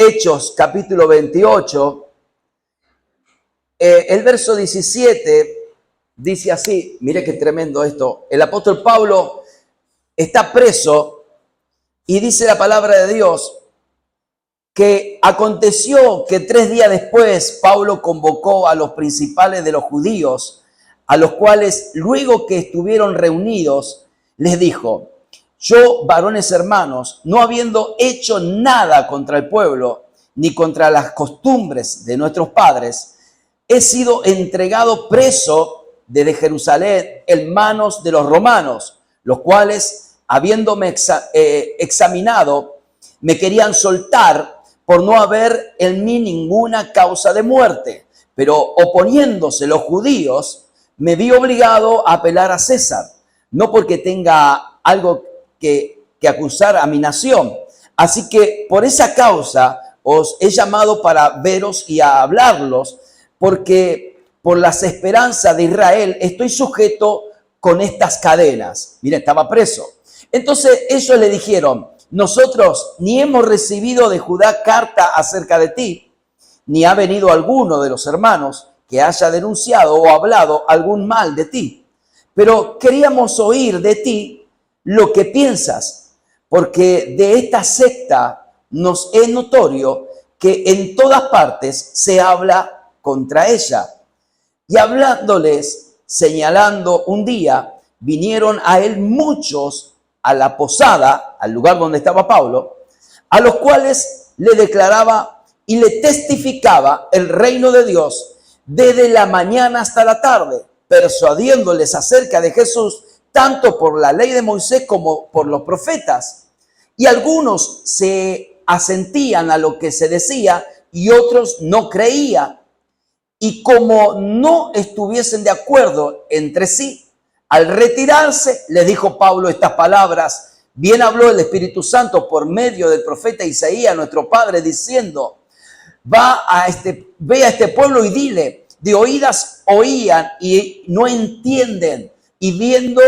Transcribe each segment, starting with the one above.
Hechos capítulo 28, el verso 17 dice así, mire qué tremendo esto, el apóstol Pablo está preso y dice la palabra de Dios que aconteció que 3 días después Pablo convocó a los principales de los judíos, a los cuales luego que estuvieron reunidos les dijo: yo, varones hermanos, no habiendo hecho nada contra el pueblo, ni contra las costumbres de nuestros padres, he sido entregado preso desde Jerusalén en manos de los romanos, los cuales, habiéndome examinado, me querían soltar por no haber en mí ninguna causa de muerte. Pero oponiéndose los judíos, me vi obligado a apelar a César, no porque tenga algo que acusar a mi nación. Así que por esa causa os he llamado para veros y a hablarlos, porque por las esperanzas de Israel estoy sujeto con estas cadenas. Mira, estaba preso. Entonces ellos le dijeron: nosotros ni hemos recibido de Judá carta acerca de ti, ni ha venido alguno de los hermanos que haya denunciado o hablado algún mal de ti. Pero queríamos oír de ti lo que piensas, porque de esta secta nos es notorio que en todas partes se habla contra ella. Y hablándoles, señalando un día, vinieron a él muchos a la posada, al lugar donde estaba Pablo, a los cuales le declaraba y le testificaba el reino de Dios desde la mañana hasta la tarde, persuadiéndoles acerca de Jesús, tanto por la ley de Moisés como por los profetas. Y algunos se asentían a lo que se decía y otros no creían. Y como no estuviesen de acuerdo entre sí, al retirarse, les dijo Pablo estas palabras: bien habló el Espíritu Santo por medio del profeta Isaías, nuestro padre, diciendo: ve a este pueblo y dile, de oídas oían y no entienden, y viendo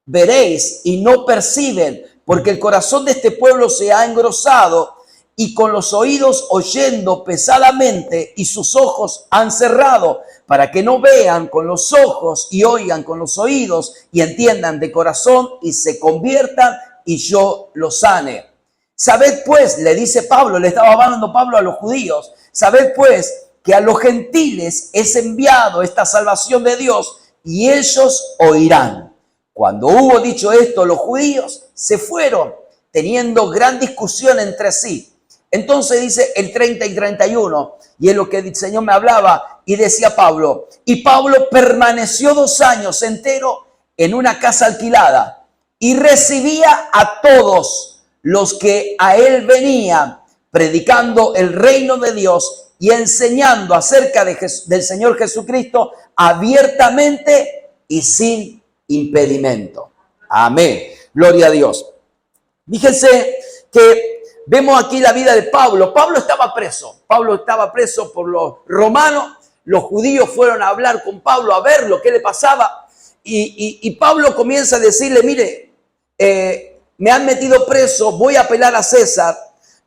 veréis y no perciben, porque el corazón de este pueblo se ha engrosado, y con los oídos oyendo pesadamente, y sus ojos han cerrado, para que no vean con los ojos y oigan con los oídos, y entiendan de corazón y se conviertan, y yo los sane. Sabed pues, le dice Pablo, le estaba hablando Pablo a los judíos, sabed pues que a los gentiles es enviado esta salvación de Dios, y ellos oirán. Cuando hubo dicho esto, los judíos se fueron, teniendo gran discusión entre sí. Entonces dice el 30 y 31, y es lo que el Señor me hablaba, y decía Pablo: y Pablo permaneció 2 años enteros en una casa alquilada, y recibía a todos los que a él venían, predicando el reino de Dios y enseñando acerca del Señor Jesucristo abiertamente y sin impedimento. Amén. Gloria a Dios. Fíjense que vemos aquí la vida de Pablo. Pablo estaba preso. Pablo estaba preso por los romanos. Los judíos fueron a hablar con Pablo a ver lo que le pasaba. Y Pablo comienza a decirle: mire, me han metido preso, voy a apelar a César,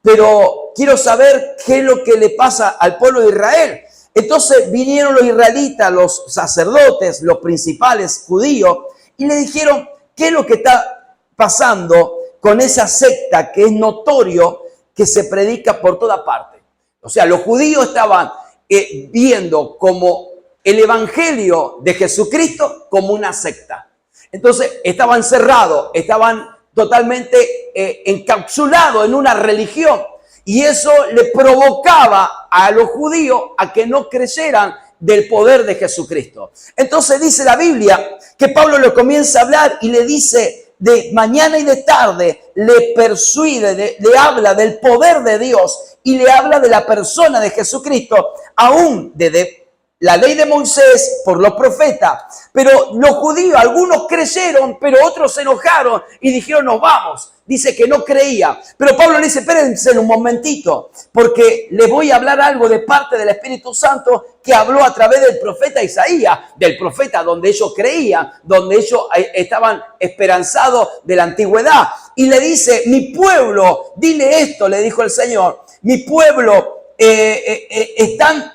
pero quiero saber qué es lo que le pasa al pueblo de Israel. Entonces vinieron los israelitas, los sacerdotes, los principales judíos, y le dijeron: ¿qué es lo que está pasando con esa secta que es notorio que se predica por toda parte? O sea, los judíos estaban viendo como el evangelio de Jesucristo como una secta. Entonces estaban cerrados, estaban totalmente encapsulados en una religión, y eso le provocaba a los judíos a que no creyeran del poder de Jesucristo. Entonces dice la Biblia que Pablo le comienza a hablar y le dice de mañana y de tarde, le persuade, le habla del poder de Dios y le habla de la persona de Jesucristo, aún desde la ley de Moisés por los profetas. Pero los judíos, algunos creyeron, pero otros se enojaron y dijeron: nos vamos. Dice que no creía. Pero Pablo le dice: espérense un momentito, porque les voy a hablar algo de parte del Espíritu Santo que habló a través del profeta Isaías, del profeta donde ellos creían, donde ellos estaban esperanzados de la antigüedad. Y le dice: mi pueblo, dile esto, le dijo el Señor, Mi pueblo están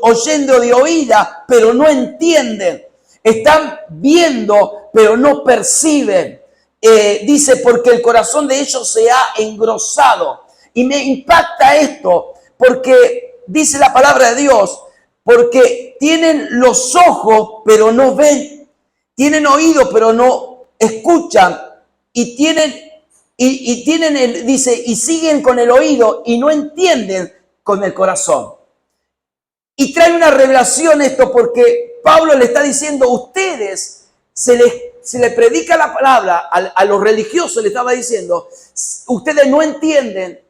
oyendo de oída, pero no entienden. Están viendo, pero no perciben. Dice, porque el corazón de ellos se ha engrosado. Y me impacta esto, porque dice la palabra de Dios, porque tienen los ojos, pero no ven. Tienen oídos, pero no escuchan. Y dice, y siguen con el oído y no entienden con el corazón. Y trae una revelación esto, porque Pablo le está diciendo, ustedes se les predica la palabra a los religiosos, le estaba diciendo, ustedes no entienden,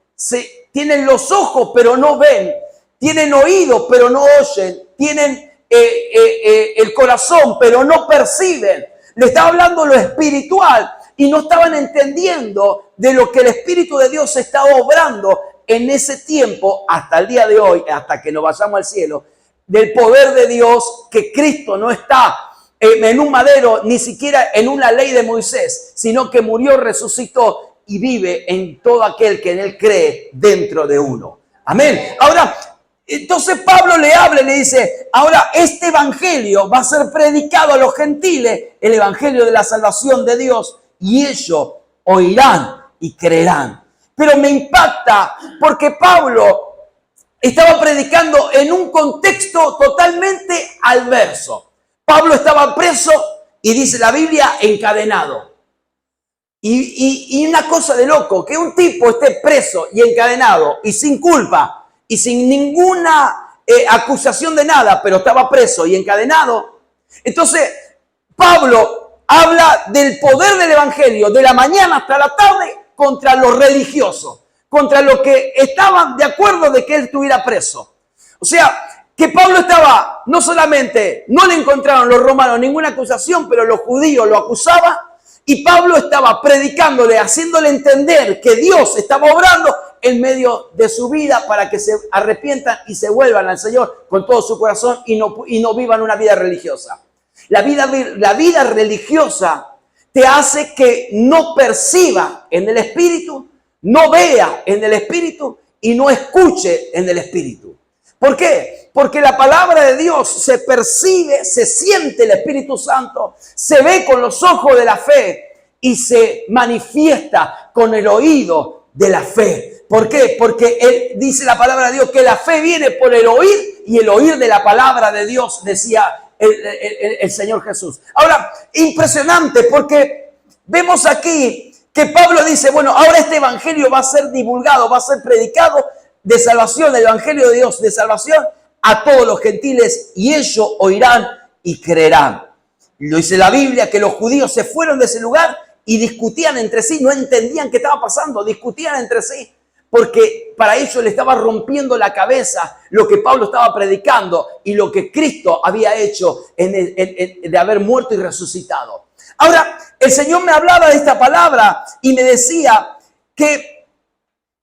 tienen los ojos pero no ven, tienen oídos pero no oyen, tienen el corazón pero no perciben. Le estaba hablando lo espiritual y no estaban entendiendo de lo que el Espíritu de Dios está obrando en ese tiempo, hasta el día de hoy, hasta que nos vayamos al cielo, del poder de Dios, que Cristo no está en un madero, ni siquiera en una ley de Moisés, sino que murió, resucitó y vive en todo aquel que en él cree dentro de uno. Amén. Ahora, entonces Pablo le habla y le dice, ahora este evangelio va a ser predicado a los gentiles, el evangelio de la salvación de Dios, y ellos oirán y creerán. Pero me impacta porque Pablo estaba predicando en un contexto totalmente adverso. Pablo estaba preso y dice la Biblia encadenado. Y una cosa de loco, que un tipo esté preso y encadenado y sin culpa y sin ninguna acusación de nada, pero estaba preso y encadenado. Entonces Pablo habla del poder del evangelio de la mañana hasta la tarde contra los religiosos, contra los que estaban de acuerdo de que él estuviera preso. O sea, que Pablo estaba, no solamente, no le encontraron los romanos ninguna acusación, pero los judíos lo acusaban, y Pablo estaba predicándole, haciéndole entender que Dios estaba obrando en medio de su vida para que se arrepientan y se vuelvan al Señor con todo su corazón y no vivan una vida religiosa. La vida religiosa te hace que no perciba en el Espíritu, no vea en el Espíritu y no escuche en el Espíritu. ¿Por qué? Porque la palabra de Dios se percibe, se siente el Espíritu Santo, se ve con los ojos de la fe y se manifiesta con el oído de la fe. ¿Por qué? Porque dice la palabra de Dios que la fe viene por el oír y el oír de la palabra de Dios, decía el Señor Jesús. Ahora, impresionante, porque vemos aquí que Pablo dice, bueno, ahora este evangelio va a ser divulgado, va a ser predicado de salvación, el evangelio de Dios de salvación a todos los gentiles, y ellos oirán y creerán. Lo dice la Biblia, que los judíos se fueron de ese lugar y discutían entre sí, no entendían qué estaba pasando, discutían entre sí, porque para ellos le estaba rompiendo la cabeza lo que Pablo estaba predicando y lo que Cristo había hecho de haber muerto y resucitado. Ahora, el Señor me hablaba de esta palabra y me decía que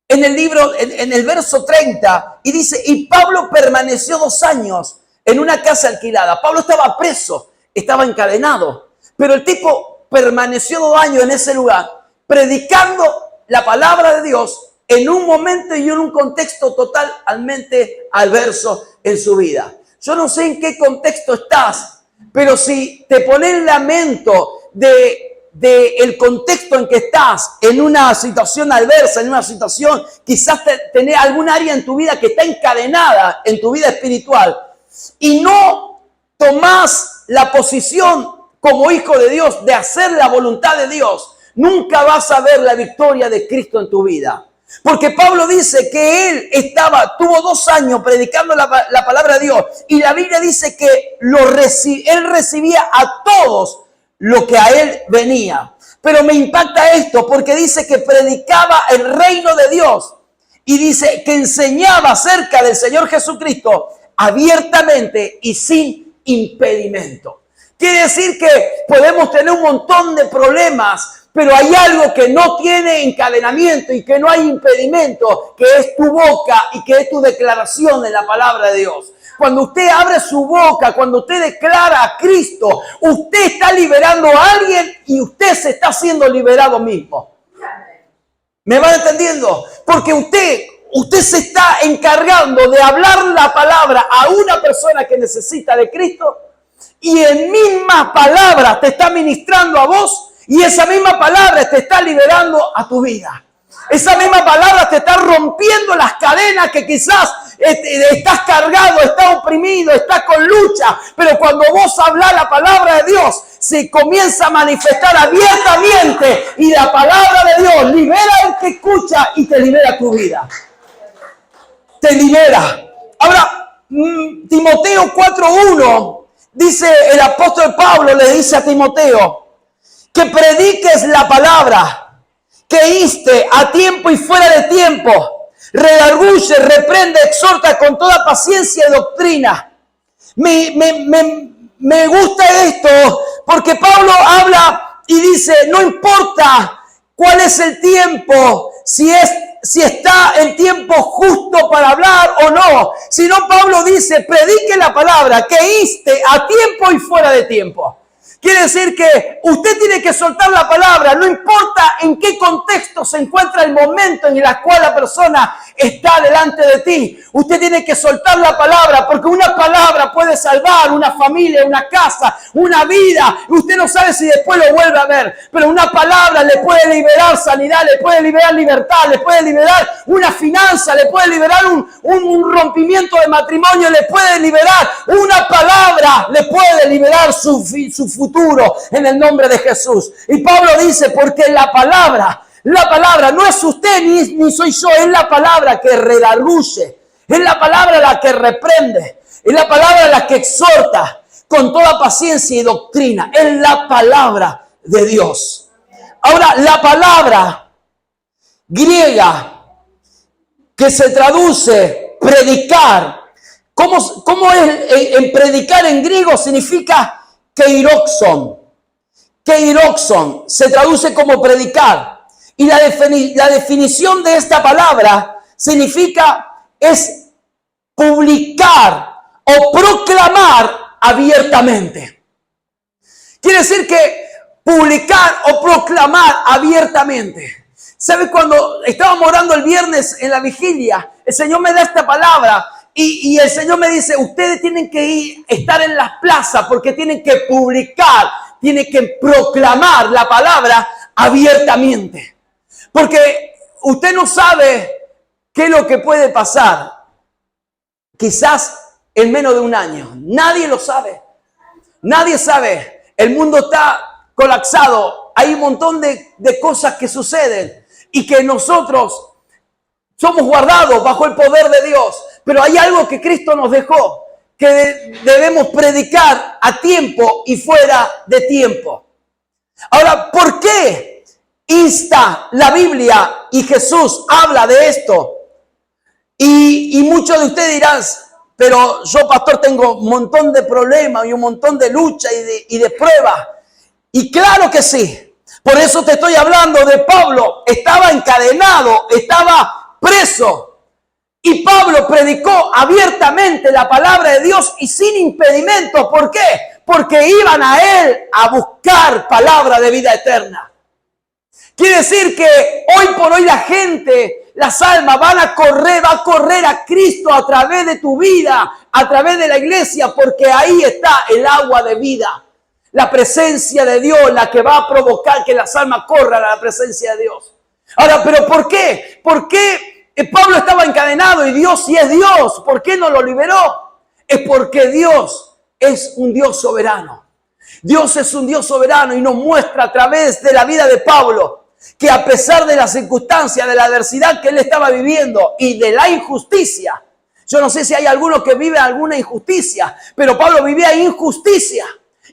en el libro, en el verso 30, y dice, y Pablo permaneció 2 años en una casa alquilada. Pablo estaba preso, estaba encadenado, pero el tipo permaneció 2 años en ese lugar, predicando la palabra de Dios en un momento y en un contexto totalmente adverso en su vida. Yo no sé en qué contexto estás, pero si te pones en lamento del contexto en que estás, en una situación adversa, en una situación, quizás tenés algún área en tu vida que está encadenada en tu vida espiritual y no tomás la posición como hijo de Dios de hacer la voluntad de Dios, nunca vas a ver la victoria de Cristo en tu vida. Porque Pablo dice que él tuvo 2 años predicando la palabra de Dios, y la Biblia dice que él recibía a todos lo que a él venía. Pero me impacta esto porque dice que predicaba el reino de Dios y dice que enseñaba acerca del Señor Jesucristo abiertamente y sin impedimento. Quiere decir que podemos tener un montón de problemas, pero hay algo que no tiene encadenamiento y que no hay impedimento, que es tu boca y que es tu declaración en la palabra de Dios. Cuando usted abre su boca, cuando usted declara a Cristo, usted está liberando a alguien y usted se está haciendo liberado mismo. ¿Me van entendiendo? Porque usted, usted se está encargando de hablar la palabra a una persona que necesita de Cristo y en misma palabra te está ministrando a vos y esa misma palabra te está liberando a tu vida. Esa misma palabra te está rompiendo las cadenas que quizás estás cargado, estás oprimido, estás con lucha. Pero cuando vos hablas la palabra de Dios, se comienza a manifestar abiertamente. Y la palabra de Dios libera al que escucha y te libera tu vida. Te libera. Ahora, Timoteo 4:1, dice el apóstol Pablo, le dice a Timoteo, que prediques la palabra, que inste a tiempo y fuera de tiempo, redarguye, reprende, exhorta con toda paciencia y doctrina. Me gusta esto porque Pablo habla y dice, no importa cuál es el tiempo, si está el tiempo justo para hablar o no, sino Pablo dice, predique la palabra, que inste a tiempo y fuera de tiempo. Quiere decir que usted tiene que soltar la palabra, no importa en qué contexto se encuentra el momento en el cual la persona está delante de ti. Usted tiene que soltar la palabra, porque una palabra puede salvar una familia, una casa, una vida. Usted no sabe si después lo vuelve a ver, pero una palabra le puede liberar sanidad, le puede liberar libertad, le puede liberar una finanza, le puede liberar un rompimiento de matrimonio, le puede liberar una palabra, le puede liberar su futuro en el nombre de Jesús. Y Pablo dice, porque la palabra no es usted ni soy yo, es la palabra que redarguye, es la palabra la que reprende, es la palabra la que exhorta con toda paciencia y doctrina, es la palabra de Dios. Ahora, la palabra griega que se traduce predicar, ¿cómo es en predicar en griego? Significa keiroxon. Keiroxon se traduce como predicar. Y la definición de esta palabra es publicar o proclamar abiertamente. Quiere decir que publicar o proclamar abiertamente. ¿Sabe? Cuando estábamos orando el viernes en la vigilia, el Señor me da esta palabra. Y el Señor me dice, ustedes tienen que estar en las plazas porque tienen que publicar, tienen que proclamar la palabra abiertamente. Porque usted no sabe qué es lo que puede pasar. Quizás en menos de un año. Nadie lo sabe. Nadie sabe. El mundo está colapsado. Hay un montón de cosas que suceden y que nosotros somos guardados bajo el poder de Dios. Pero hay algo que Cristo nos dejó, que debemos predicar a tiempo y fuera de tiempo. Ahora, ¿por qué insta la Biblia y Jesús habla de esto? Y muchos de ustedes dirán, pero yo, pastor, tengo un montón de problemas y un montón de lucha y de pruebas. Y claro que sí. Por eso te estoy hablando de Pablo. Estaba encadenado, estaba preso. Y Pablo predicó abiertamente la palabra de Dios y sin impedimento. ¿Por qué? Porque iban a él a buscar palabra de vida eterna. Quiere decir que hoy por hoy la gente, las almas va a correr a Cristo a través de tu vida, a través de la iglesia, porque ahí está el agua de vida. La presencia de Dios, la que va a provocar que las almas corran a la presencia de Dios. Ahora, ¿pero por qué? ¿Por qué Pablo estaba encadenado y Dios, si es Dios, ¿por qué no lo liberó? Es porque Dios es un Dios soberano. Dios es un Dios soberano y nos muestra a través de la vida de Pablo que a pesar de las circunstancias, de la adversidad que él estaba viviendo y de la injusticia, yo no sé si hay alguno que vive alguna injusticia, pero Pablo vivía injusticia.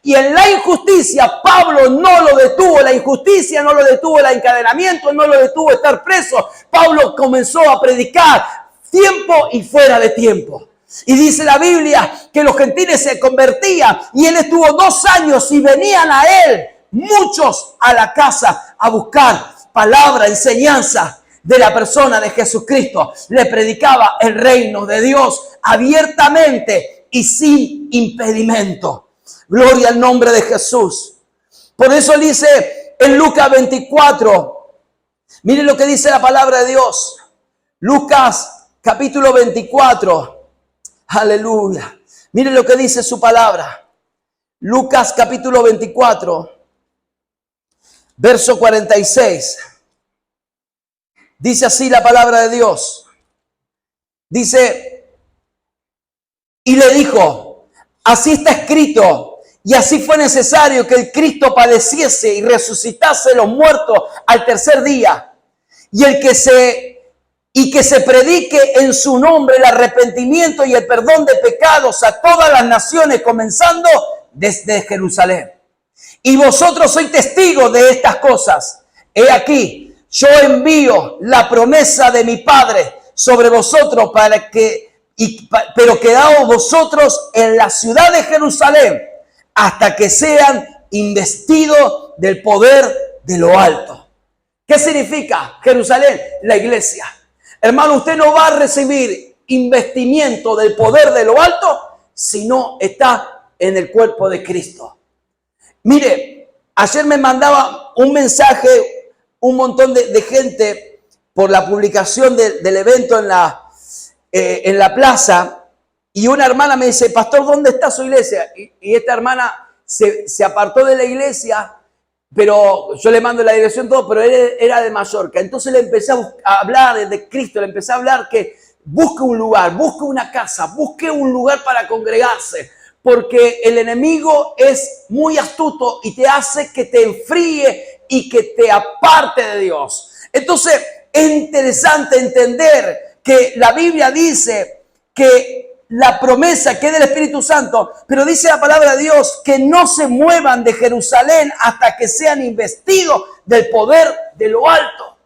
Y en la injusticia, Pablo no lo detuvo, la injusticia no lo detuvo, el encadenamiento no lo detuvo estar preso. Pablo comenzó a predicar tiempo y fuera de tiempo. Y dice la Biblia que los gentiles se convertían y él estuvo 2 años y venían a él muchos a la casa a buscar palabra, enseñanza de la persona de Jesucristo. Le predicaba el reino de Dios abiertamente y sin impedimento. Gloria al nombre de Jesús. Por eso dice en Lucas 24, miren lo que dice la palabra de Dios. Lucas capítulo 24. Aleluya. Mire lo que dice su palabra. Lucas capítulo 24, verso 46. Dice así la palabra de Dios. Dice, y le dijo, así está escrito, y así fue necesario que el Cristo padeciese y resucitase de los muertos al tercer día, y que se predique en su nombre el arrepentimiento y el perdón de pecados a todas las naciones, comenzando desde Jerusalén. Y vosotros sois testigos de estas cosas. He aquí, yo envío la promesa de mi Padre sobre vosotros pero quedaos vosotros en la ciudad de Jerusalén hasta que sean investidos del poder de lo alto. ¿Qué significa Jerusalén? La iglesia. Hermano, usted no va a recibir investimiento del poder de lo alto si no está en el cuerpo de Cristo. Mire, ayer me mandaba un mensaje un montón de gente por la publicación del evento en la plaza, y una hermana me dice, pastor, ¿dónde está su iglesia? Y esta hermana se apartó de la iglesia, pero yo le mando la dirección todo, pero él era de Mallorca. Entonces le empecé a hablar de Cristo, le empecé a hablar que busque un lugar, busque una casa, busque un lugar para congregarse, porque el enemigo es muy astuto y te hace que te enfríe y que te aparte de Dios. Entonces es interesante entender que la Biblia dice que la promesa que es del Espíritu Santo, pero dice la palabra de Dios que no se muevan de Jerusalén hasta que sean investidos del poder de lo alto.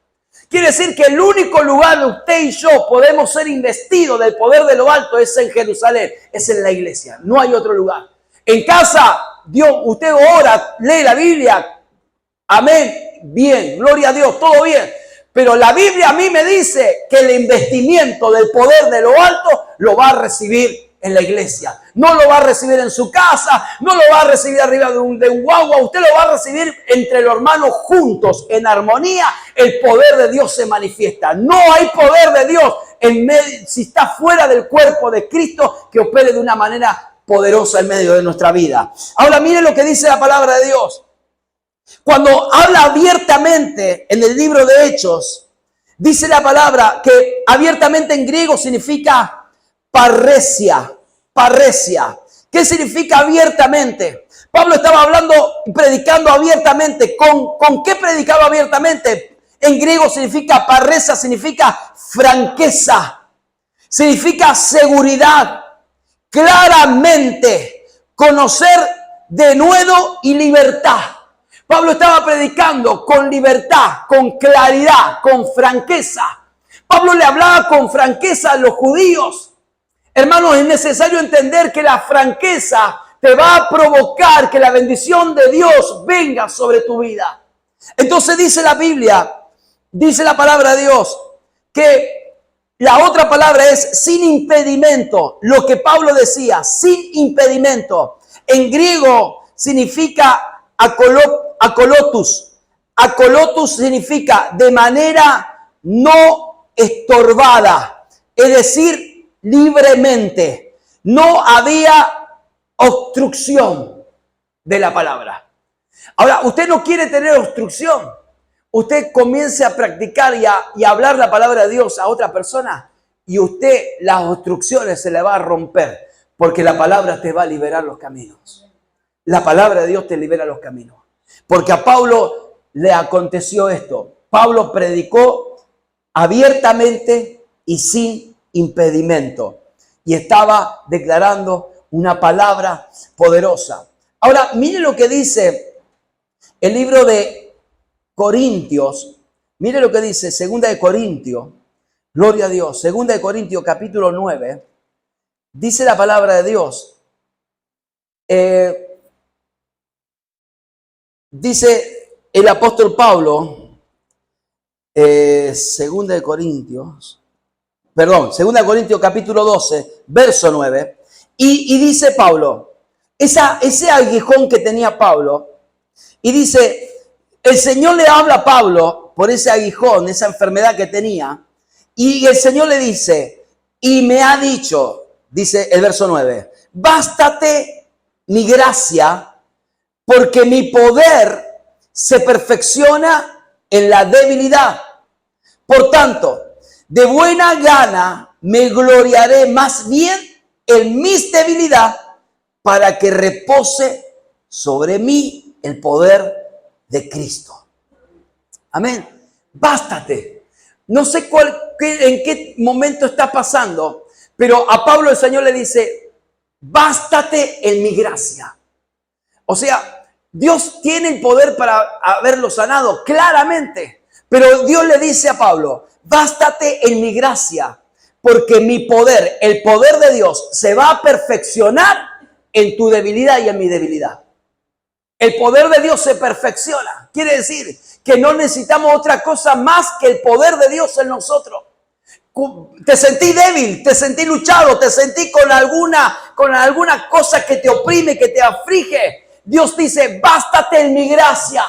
Quiere decir que el único lugar donde usted y yo podemos ser investidos del poder de lo alto es en Jerusalén, es en la iglesia, no hay otro lugar. En casa, Dios, usted ora, lee la Biblia, amén, bien, gloria a Dios, todo bien. Pero la Biblia a mí me dice que el investimiento del poder de lo alto lo va a recibir en la iglesia. No lo va a recibir en su casa, no lo va a recibir arriba de un guagua. Usted lo va a recibir entre los hermanos juntos, en armonía. El poder de Dios se manifiesta. No hay poder de Dios si está fuera del cuerpo de Cristo que opere de una manera poderosa en medio de nuestra vida. Ahora mire lo que dice la palabra de Dios. Cuando habla abiertamente en el libro de Hechos, dice la palabra que abiertamente en griego significa parresia. Parresia. ¿Qué significa abiertamente? Pablo estaba hablando, predicando abiertamente. ¿Con qué predicaba abiertamente? En griego significa parresia, significa franqueza, significa seguridad, claramente, conocer denuedo y libertad. Pablo estaba predicando con libertad, con claridad, con franqueza. Pablo le hablaba con franqueza a los judíos. Hermanos, es necesario entender que la franqueza te va a provocar que la bendición de Dios venga sobre tu vida. Entonces dice la Biblia, dice la palabra de Dios, que la otra palabra es sin impedimento. Lo que Pablo decía, sin impedimento. En griego significa acolotus. Acolotus significa de manera no estorbada, es decir, libremente. No había obstrucción de la palabra. Ahora, usted no quiere tener obstrucción. Usted comience a practicar y a hablar la palabra de Dios a otra persona, y usted las obstrucciones se le va a romper, porque la palabra te va a liberar los caminos. La palabra de Dios te libera los caminos. Porque a Pablo le aconteció esto. Pablo predicó abiertamente y sin impedimento. Y estaba declarando una palabra poderosa. Ahora, mire lo que dice el libro de Corintios. Mire lo que dice 2 de Corintios. Gloria a Dios. 2 de Corintios capítulo 9. Dice la palabra de Dios. Dice el apóstol Pablo, 2 de Corintios capítulo 12, verso 9, y dice Pablo, ese aguijón que tenía Pablo, y dice, el Señor le habla a Pablo por ese aguijón, esa enfermedad que tenía, Y el Señor le dice, y me ha dicho, dice el verso 9, bástate mi gracia, porque mi poder se perfecciona en la debilidad. Por tanto, de buena gana me gloriaré más bien en mis debilidades, para que repose sobre mí el poder de Cristo. Amén. Bástate. No sé en qué momento está pasando, pero a Pablo el Señor le dice, bástate en mi gracia. O sea, Dios tiene el poder para haberlo sanado, claramente. Pero Dios le dice a Pablo, bástate en mi gracia, porque mi poder, el poder de Dios, se va a perfeccionar en tu debilidad y en mi debilidad. El poder de Dios se perfecciona. Quiere decir que no necesitamos otra cosa más que el poder de Dios en nosotros. Te sentí débil, te sentí luchado, te sentí con alguna cosa que te oprime, que te aflige. Dios dice, bástate en mi gracia,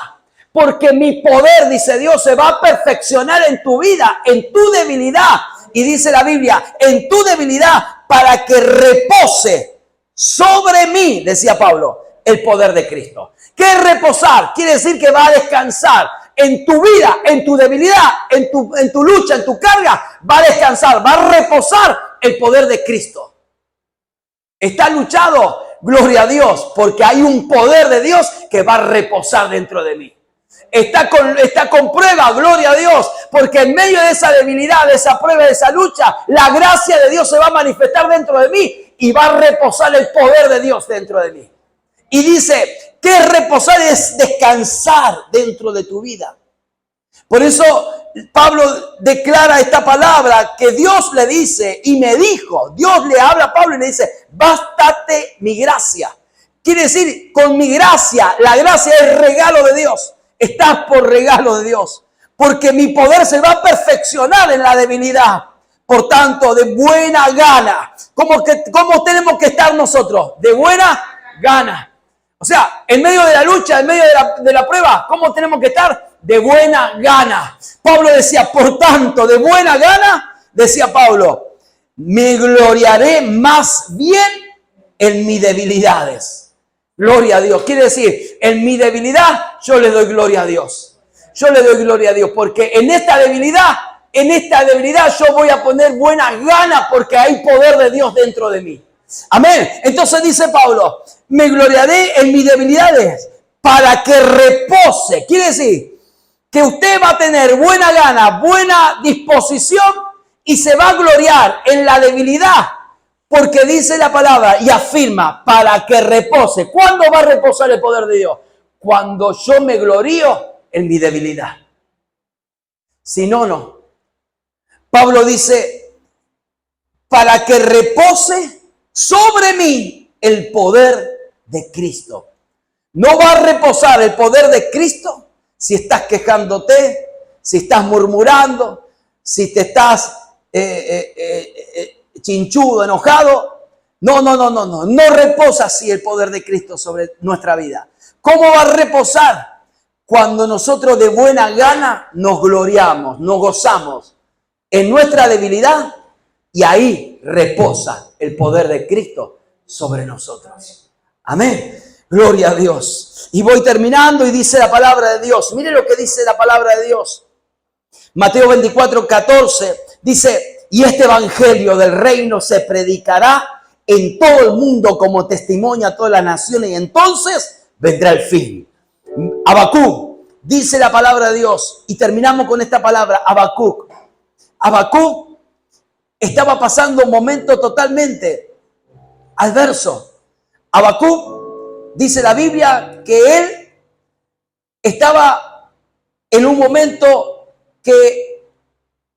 porque mi poder, dice Dios, se va a perfeccionar en tu vida, en tu debilidad. Y dice la Biblia, en tu debilidad, para que repose sobre mí, decía Pablo, el poder de Cristo. ¿Qué es reposar? Quiere decir que va a descansar en tu vida, en tu debilidad, en tu lucha, en tu carga. Va a descansar, va a reposar el poder de Cristo. ¿Está luchado? Gloria a Dios, porque hay un poder de Dios que va a reposar dentro de mí. Está con prueba, gloria a Dios, porque en medio de esa debilidad, de esa prueba, de esa lucha, la gracia de Dios se va a manifestar dentro de mí y va a reposar el poder de Dios dentro de mí. Y dice que reposar es descansar dentro de tu vida. Por eso Pablo declara esta palabra que Dios le dice y me dijo. Dios le habla a Pablo y le dice, bástate mi gracia. Quiere decir, con mi gracia, la gracia es regalo de Dios. Estás por regalo de Dios. Porque mi poder se va a perfeccionar en la debilidad. Por tanto, de buena gana. ¿Cómo tenemos que estar nosotros? De buena gana. O sea, en medio de la lucha, en medio de la prueba, ¿cómo tenemos que estar? De buena gana. Pablo decía, por tanto, de buena gana, decía Pablo, me gloriaré más bien en mis debilidades. Gloria a Dios. Quiere decir, en mi debilidad yo le doy gloria a Dios. Yo le doy gloria a Dios porque en esta debilidad yo voy a poner buena gana porque hay poder de Dios dentro de mí. Amén. Entonces dice Pablo, me gloriaré en mis debilidades para que repose. Quiere decir que usted va a tener buena gana, buena disposición y se va a gloriar en la debilidad porque dice la palabra y afirma para que repose. ¿Cuándo va a reposar el poder de Dios? Cuando yo me glorío en mi debilidad. Si no, no. Pablo dice, para que repose sobre mí el poder de Cristo. No va a reposar el poder de Cristo si estás quejándote, si estás murmurando, si te estás chinchudo, enojado. No reposa así el poder de Cristo sobre nuestra vida. ¿Cómo va a reposar? Cuando nosotros de buena gana nos gloriamos, nos gozamos en nuestra debilidad y ahí reposa el poder de Cristo sobre nosotros. Amén. Gloria a Dios. Y voy terminando y dice la palabra de Dios. Mire lo que dice la palabra de Dios. Mateo 24:14 dice, y este evangelio del reino se predicará en todo el mundo como testimonio a todas las naciones y entonces vendrá el fin. Habacuc, dice la palabra de Dios, y terminamos con esta palabra, Habacuc. Habacuc estaba pasando un momento totalmente adverso. Habacuc, dice la Biblia, que él estaba en un momento que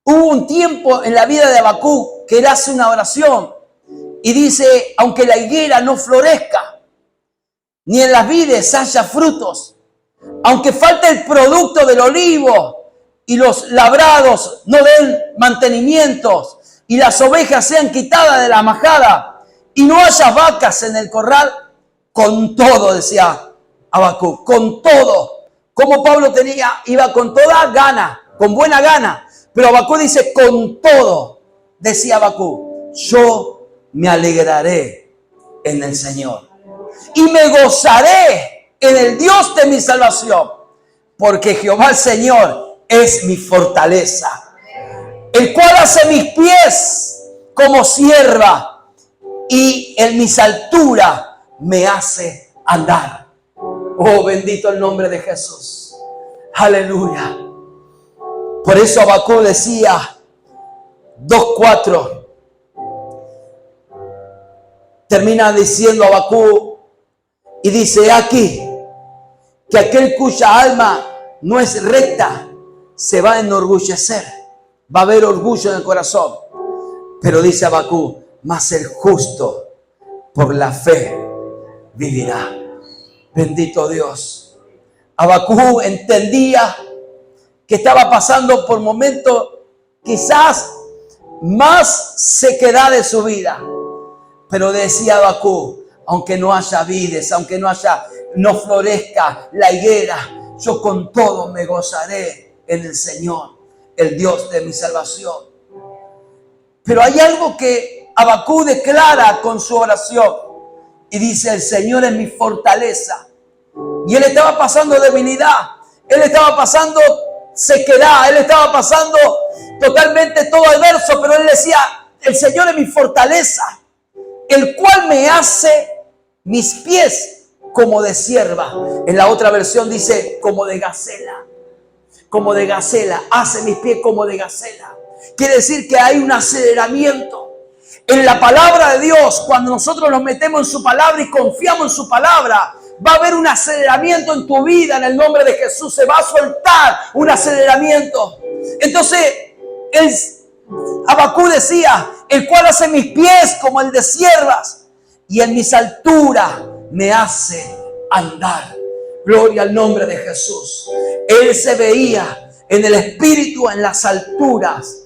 hubo un tiempo en la vida de Habacuc que él hace una oración y dice, aunque la higuera no florezca, ni en las vides haya frutos, aunque falte el producto del olivo y los labrados no den mantenimientos y las ovejas sean quitadas de la majada y no haya vacas en el corral, con todo, decía Habacuc, con todo. Como Pablo iba con toda gana, con buena gana, Pero Habacuc dice, con todo, decía Habacuc, yo me alegraré en el Señor y me gozaré en el Dios de mi salvación, porque Jehová el Señor es mi fortaleza, el cual hace mis pies como sierva y en mis alturas me hace andar. Oh, bendito el nombre de Jesús. Aleluya. Por eso Habacuc decía 2:4. Termina diciendo Habacuc y dice: aquí que aquel cuya alma no es recta se va a enorgullecer, va a haber orgullo en el corazón. Pero dice Habacuc: mas el justo por la fe vivirá. Bendito Dios. Habacuc entendía que estaba pasando por momentos quizás más sequedad de su vida. Pero decía Habacuc: aunque no haya vides, aunque no florezca la higuera, yo con todo me gozaré en el Señor, el Dios de mi salvación. Pero hay algo que Habacuc declara con su oración y dice: el Señor es mi fortaleza. Y él estaba pasando debilidad, él estaba pasando sequedad, él estaba pasando totalmente todo adverso, pero él decía: el Señor es mi fortaleza, el cual me hace mis pies como de sierva. En la otra versión dice como de gacela. Como de gacela, hace mis pies como de gacela. Quiere decir que hay un aceleramiento en la palabra de Dios. Cuando nosotros nos metemos en su palabra y confiamos en su palabra, va a haber un aceleramiento en tu vida en el nombre de Jesús. Se va a soltar un aceleramiento. Entonces, Habacuc decía: el cual hace mis pies como el de siervas y en mis alturas me hace andar. Gloria al nombre de Jesús. Él se veía en el espíritu en las alturas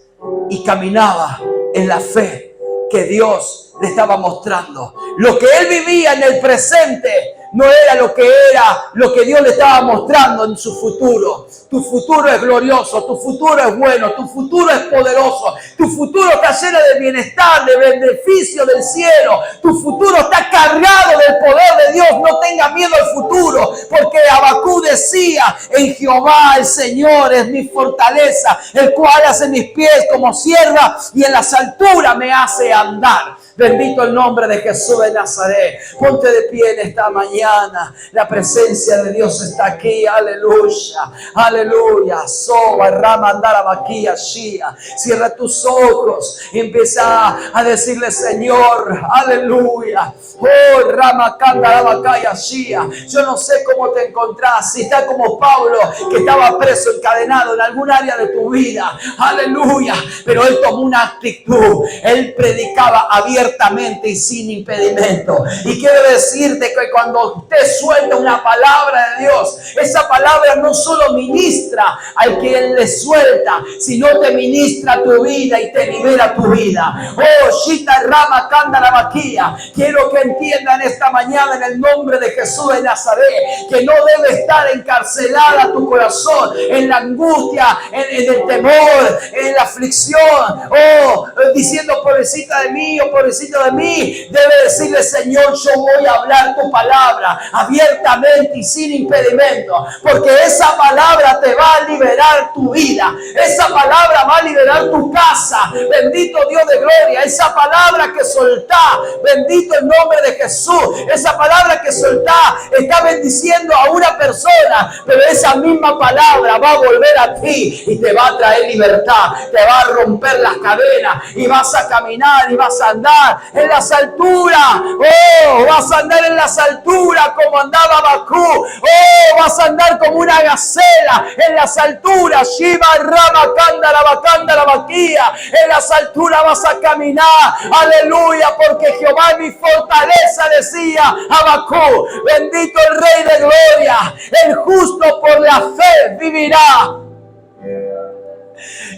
y caminaba en la fe que Dios le estaba mostrando. Lo que él vivía en el presente no era lo que Dios le estaba mostrando en su futuro. Tu futuro es glorioso, tu futuro es bueno, tu futuro es poderoso, tu futuro está lleno de bienestar, de beneficio del cielo, tu futuro está cargado del poder de Dios. No tengas miedo al futuro, porque Habacuc decía: en Jehová el Señor es mi fortaleza, el cual hace mis pies como sierva y en las alturas me hace andar. Bendito el nombre de Jesús de Nazaret. Ponte de pie en esta mañana. La presencia de Dios está aquí. Aleluya. Aleluya. Soba, rama, andar abaquía, shia. Cierra tus ojos y empieza a decirle: Señor, aleluya. Oh, rama, canda, abacaya, shia. Yo no sé cómo te encontrás. Si estás como Pablo, que estaba preso, encadenado en algún área de tu vida. Aleluya. Pero él tomó una actitud. Él predicaba abiertamente y sin impedimento. Y quiero decirte que cuando usted suelta una palabra de Dios, esa palabra no solo ministra al que él le suelta, sino te ministra tu vida y te libera tu vida. Oh, Shita Rama Kanda Vaquía. Quiero que entiendan esta mañana en el nombre de Jesús de Nazaret que no debe estar encarcelada tu corazón en la angustia, en el temor, en la aflicción. Oh, diciendo: pobrecita de mí, o pobrecita de mí. Debe decirle: Señor, yo voy a hablar tu palabra abiertamente y sin impedimento, porque esa palabra te va a liberar tu vida, esa palabra va a liberar tu casa. Bendito Dios de gloria. Esa palabra que soltá, bendito el nombre de Jesús, esa palabra que soltá está bendiciendo a una persona, pero esa misma palabra va a volver a ti y te va a traer libertad, te va a romper las cadenas y vas a caminar y vas a andar en las alturas. Oh, vas a andar en las alturas como andaba Habacuc. Oh, vas a andar como una gacela en las alturas. Shiva Rama Kanda la Vaquía. En las alturas vas a caminar. Aleluya, porque Jehová es mi fortaleza, decía Habacuc. Bendito el Rey de Gloria. El justo por la fe vivirá.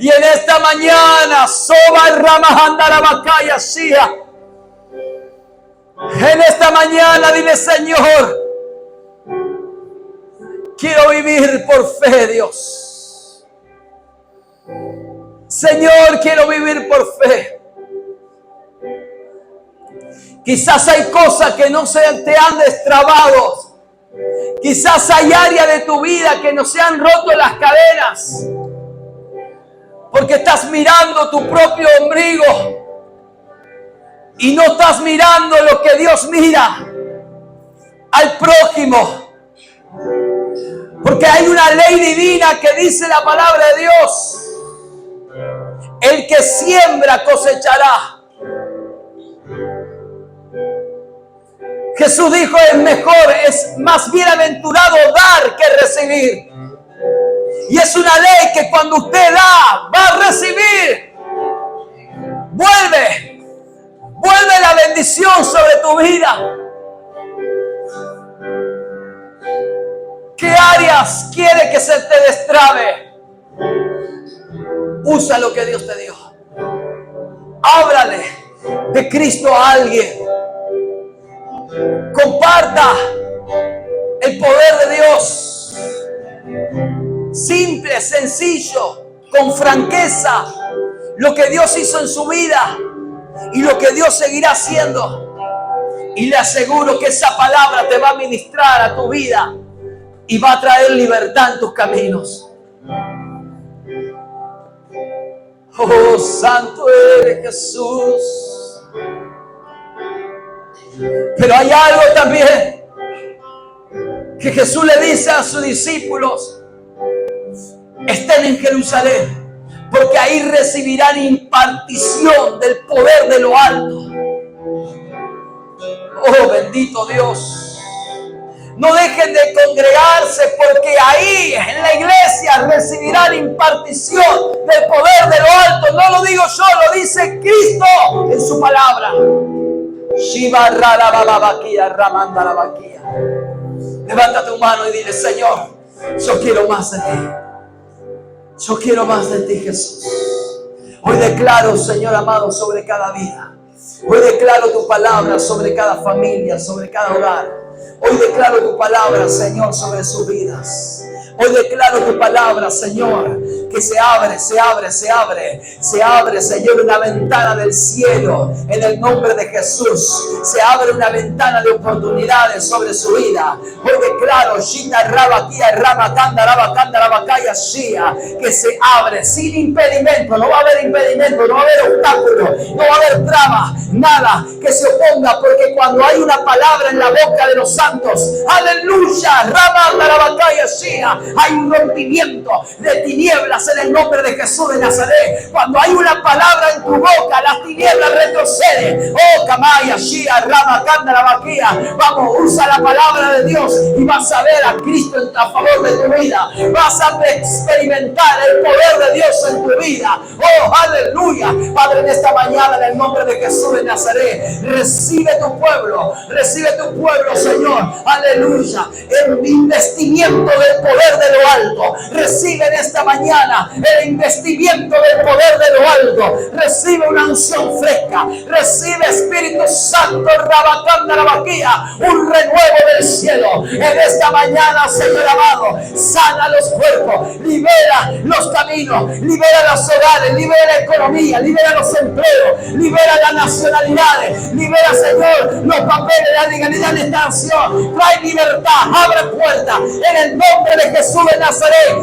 Y en esta mañana, Soba Rama Andara Vacaya Shia. En esta mañana dile: Señor, quiero vivir por fe, Dios. Señor, quiero vivir por fe. Quizás hay cosas que no te han destrabado. Quizás hay áreas de tu vida que no se han roto las cadenas. Porque estás mirando tu propio ombligo y no estás mirando lo que Dios mira al prójimo. Porque hay una ley divina que dice la palabra de Dios: el que siembra cosechará. Jesús dijo: es más bienaventurado dar que recibir. Y es una ley que cuando usted da, va a recibir. Vuelve la bendición sobre tu vida. ¿Qué áreas quiere que se te destrabe? Usa lo que Dios te dio. Háblale de Cristo a alguien. Comparta el poder de Dios. Simple, sencillo, con franqueza, lo que Dios hizo en su vida y lo que Dios seguirá haciendo. Y le aseguro que esa palabra te va a ministrar a tu vida y va a traer libertad en tus caminos. Oh, santo eres Jesús. Pero hay algo también que Jesús le dice a sus discípulos: estén en Jerusalén, porque ahí recibirán impartición del poder de lo alto. Oh, bendito Dios. No dejen de congregarse, porque ahí en la iglesia recibirán impartición del poder de lo alto. No lo digo yo, lo dice Cristo en su palabra. Levanta tu mano y dile: Señor, yo quiero más de ti. Yo quiero más de ti, Jesús. Hoy declaro, Señor amado, sobre cada vida. Hoy declaro tu palabra sobre cada familia, sobre cada hogar. Hoy declaro tu palabra, Señor, sobre sus vidas. Hoy declaro tu palabra, Señor, que se abre, Señor, una ventana del cielo en el nombre de Jesús. Se abre una ventana de oportunidades sobre su vida. Hoy declaro que se abre sin impedimento. No va a haber impedimento, no va a haber obstáculo, no va a haber traba, nada que se oponga, porque cuando hay una palabra en la boca de los santos, aleluya, hay un rompimiento de tinieblas en el nombre de Jesús de Nazaret. Cuando hay una palabra en tu boca, las tinieblas retroceden. Oh, Kamaya, Shia, Rama, Kanda, Baquía. Vamos, usa la palabra de Dios y vas a ver a Cristo a favor de tu vida. Vas a experimentar el poder de Dios en tu vida. Oh, aleluya. Padre, en esta mañana, en el nombre de Jesús de Nazaret, recibe tu pueblo, Señor. Aleluya. El investimiento del poder de lo alto. Recibe en esta mañana el investimiento del poder de lo alto. Recibe una unción fresca. Recibe, Espíritu Santo, Rabacanda, Rabaquía, un renuevo del cielo. En esta mañana, Señor amado, sana los cuerpos, libera los caminos, libera los hogares, libera la economía, libera los empleos, libera las nacionalidades, libera, Señor, los papeles de la legalidad de esta nación. Trae libertad, abre puertas en el nombre de Jesús de Nazaret.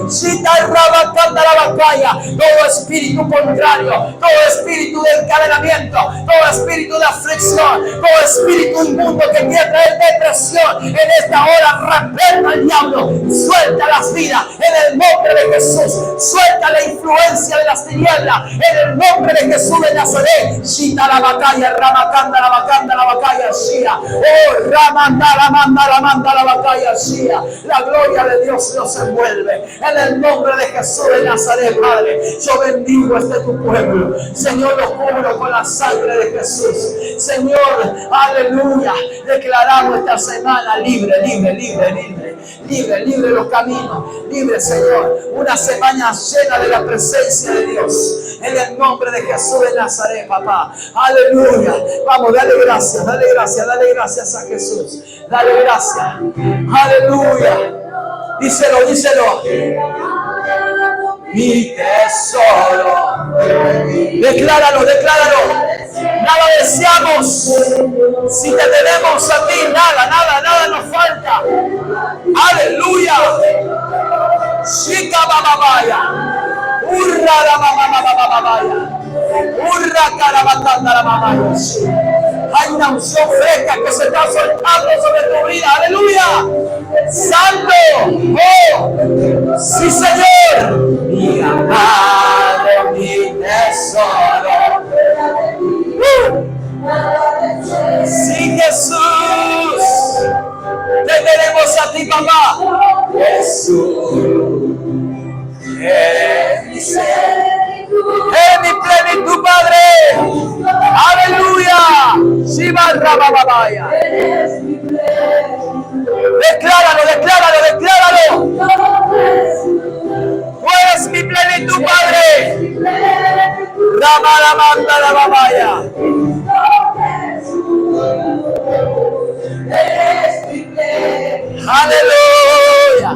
Todo espíritu contrario, todo espíritu de encadenamiento, todo espíritu de aflicción, todo espíritu inmundo que quiere traer depresión, en esta hora reprenda al diablo, suelta las vidas en el nombre de Jesús, suelta la influencia de las tinieblas en el nombre de Jesús de Nazaret. Shita la batalla, Ramakanda la batalla, Shia. Oh, Ramanda la batalla, Shia. La gloria de Dios nos envuelve. En el nombre de Jesús de Nazaret, Padre, yo bendigo tu pueblo. Señor, lo cubro con la sangre de Jesús. Señor, aleluya. Declaramos esta semana libre los caminos. Libre, Señor. Una semana llena de la presencia de Dios. En el nombre de Jesús de Nazaret, papá. Aleluya. Vamos, dale gracias a Jesús. Dale gracias. Aleluya. Díselo. mi tesoro. Decláralo, decláralo. Nada deseamos. Si te tenemos a ti, nada nos falta. Aleluya. Chica bababaya. Urra la bababaya. Urra carabacanda la babaya. Hay una unción fresca que se está soltando sobre tu vida. Aleluya. Santo. Oh. Sí, Señor. Mi amado, mi tesoro. Sí, Jesús. Te tenemos a ti, papá. Jesús. Eres mi plenitud, Padre. Aleluya. Shiva Rabababaya. Decláralo, decláralo, decláralo. Tú eres mi plenitud, Padre. Rabaramanda Rababaya. Aleluya.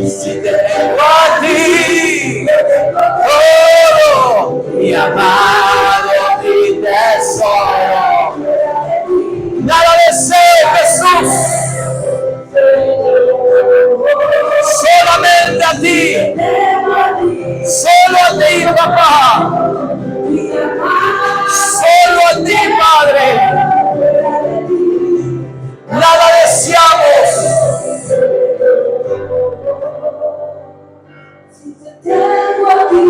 Si te tengo a ti, todo, mi amado, mi tesoro. Nada deseo, Jesús. Solamente a ti. Solo a ti, papá. Solo a ti, Padre. Nada deseamos. Si te tengo a ti,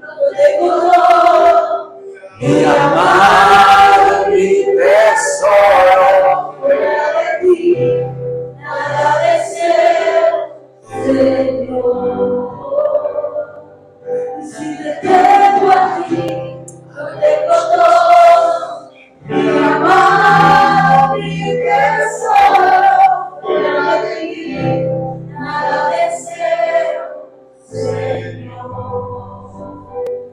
no tengo todo. Mi amado, mi tesoro. Fuera de ti, nada deseo, Señor. Si te tengo a ti, no tengo todo. Mi amado, mi tesoro. Fuera de ti, nada deseo,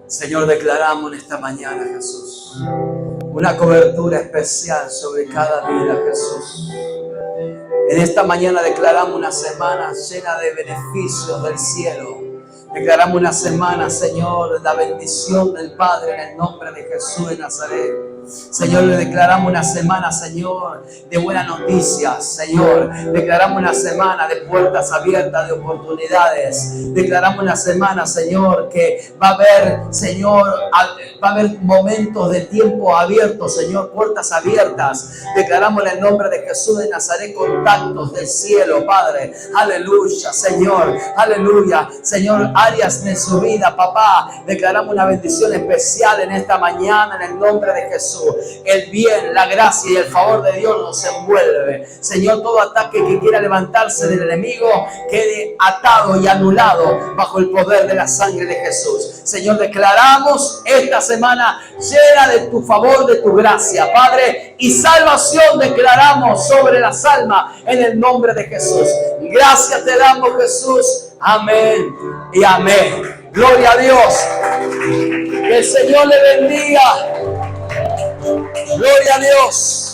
Señor, declaramos en esta mañana, Jesús, una cobertura especial sobre cada vida, Jesús. En esta mañana declaramos una semana llena de beneficios del cielo. Declaramos una semana, Señor, de la bendición del Padre en el nombre de Jesús de Nazaret. Señor, le declaramos una semana, Señor, de buenas noticias, Señor. Declaramos una semana de puertas abiertas, de oportunidades. Declaramos una semana, Señor, que va a haber, Señor, va a haber momentos de tiempo abiertos, Señor, puertas abiertas. Declaramos en el nombre de Jesús de Nazaret contactos del cielo, Padre. Aleluya, Señor. Aleluya, Señor, áreas de su vida, papá. Declaramos una bendición especial en esta mañana en el nombre de Jesús. El bien, la gracia y el favor de Dios nos envuelve. Señor, todo ataque que quiera levantarse del enemigo quede atado y anulado bajo el poder de la sangre de Jesús. Señor, declaramos esta semana llena de tu favor, de tu gracia, Padre, y salvación declaramos sobre las almas en el nombre de Jesús. Gracias te damos, Jesús. Amén y amén. Gloria a Dios. Que el Señor le bendiga. Gloria a Dios.